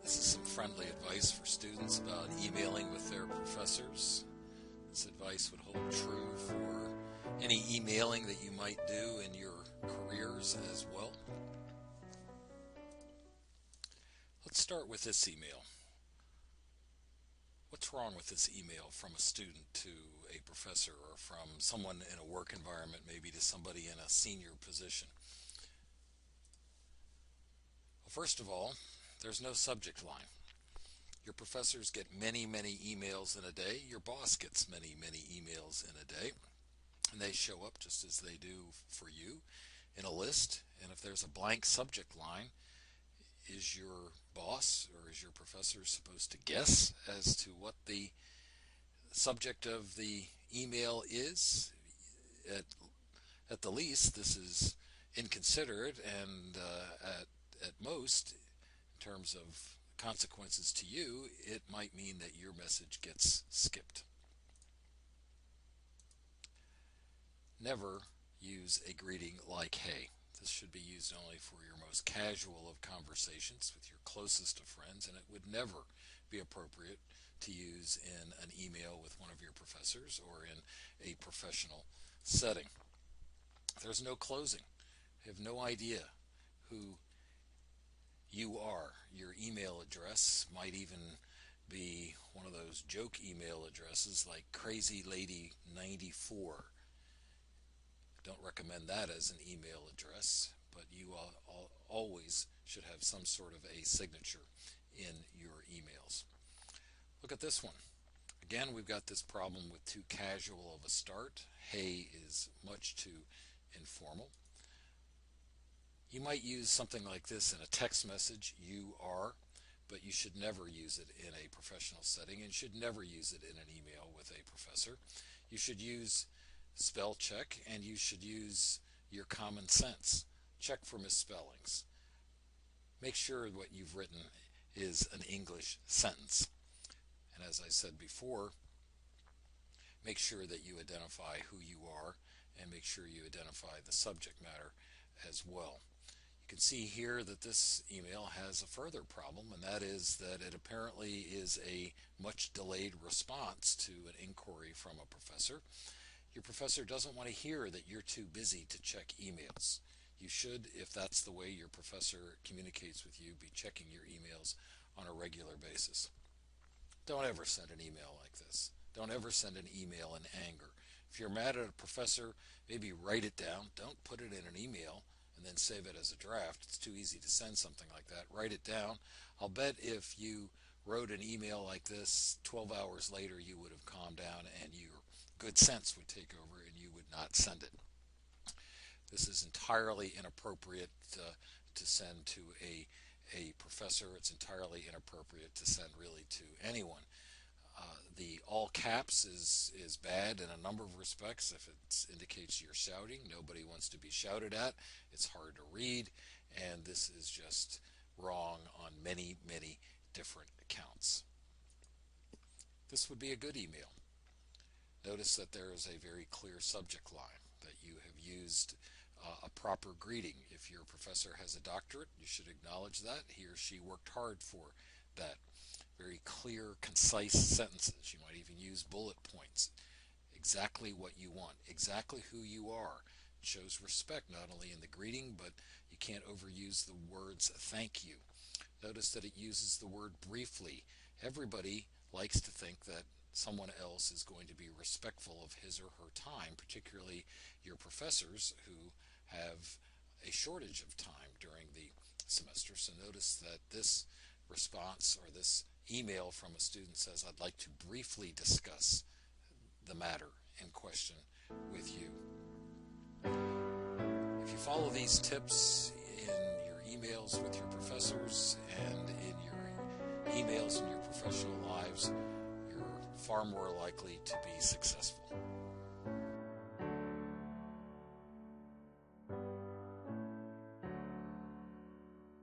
This is some friendly advice for students about emailing with their professors. This advice would hold true for any emailing that you might do in your careers as well. Let's start with this email. What's wrong with this email from a student to a professor, or from someone in a work environment, maybe to somebody in a senior position? Well, first of all, there's no subject line. Your professors get many, many emails in a day. Your boss gets many, many emails in a day. And they show up just as they do for you in a list. And if there's a blank subject line, is your boss or is your professor supposed to guess as to what the subject of the email is? At the least, this is inconsiderate, and at most, in terms of consequences to you, it might mean that your message gets skipped. Never use a greeting like "hey." This should be used only for your most casual of conversations with your closest of friends, and it would never be appropriate to use in an email with one of your professors or in a professional setting. There's no closing. You have no idea who you are. Your email address might even be one of those joke email addresses like CrazyLady94. Don't recommend that as an email address, but you always should have some sort of a signature in your emails. Look at this one. Again, we've got this problem with too casual of a start. Hey is much too informal. You might use something like this in a text message, "you are," but you should never use it in a professional setting, and should never use it in an email with a professor. You should use spell check, and you should use your common sense. Check for misspellings. Make sure what you've written is an English sentence. And as I said before, make sure that you identify who you are, and make sure you identify the subject matter as well. You can see here that this email has a further problem, and that is that it apparently is a much delayed response to an inquiry from a professor. Your professor doesn't want to hear that you're too busy to check emails. You should, if that's the way your professor communicates with you, be checking your emails on a regular basis. Don't ever send an email like this. Don't ever send an email in anger. If you're mad at a professor, maybe write it down. Don't put it in an email and then save it as a draft. It's too easy to send something like that. Write it down. I'll bet if you wrote an email like this, 12 hours later you would have calmed down and your good sense would take over and you would not send it. This is entirely inappropriate to send to a professor. It's entirely inappropriate to send really to anyone. The all caps is bad in a number of respects. If it indicates you're shouting, nobody wants to be shouted at. It's hard to read, and this is just wrong on many, many different accounts. This would be a good email. Notice that there is a very clear subject line, that you have used a proper greeting. If your professor has a doctorate, you should acknowledge that. He or she worked hard for that. Very clear, concise sentences. You might even use bullet points. Exactly what you want, exactly who you are. It shows respect not only in the greeting, but you can't overuse the words "thank you." Notice that it uses the word "briefly." Everybody likes to think that someone else is going to be respectful of his or her time, particularly your professors who have a shortage of time during the semester. So notice that this response, or this email from a student, says, "I'd like to briefly discuss the matter in question with you." If you follow these tips in your emails with your professors and in your emails in your professional lives, you're far more likely to be successful.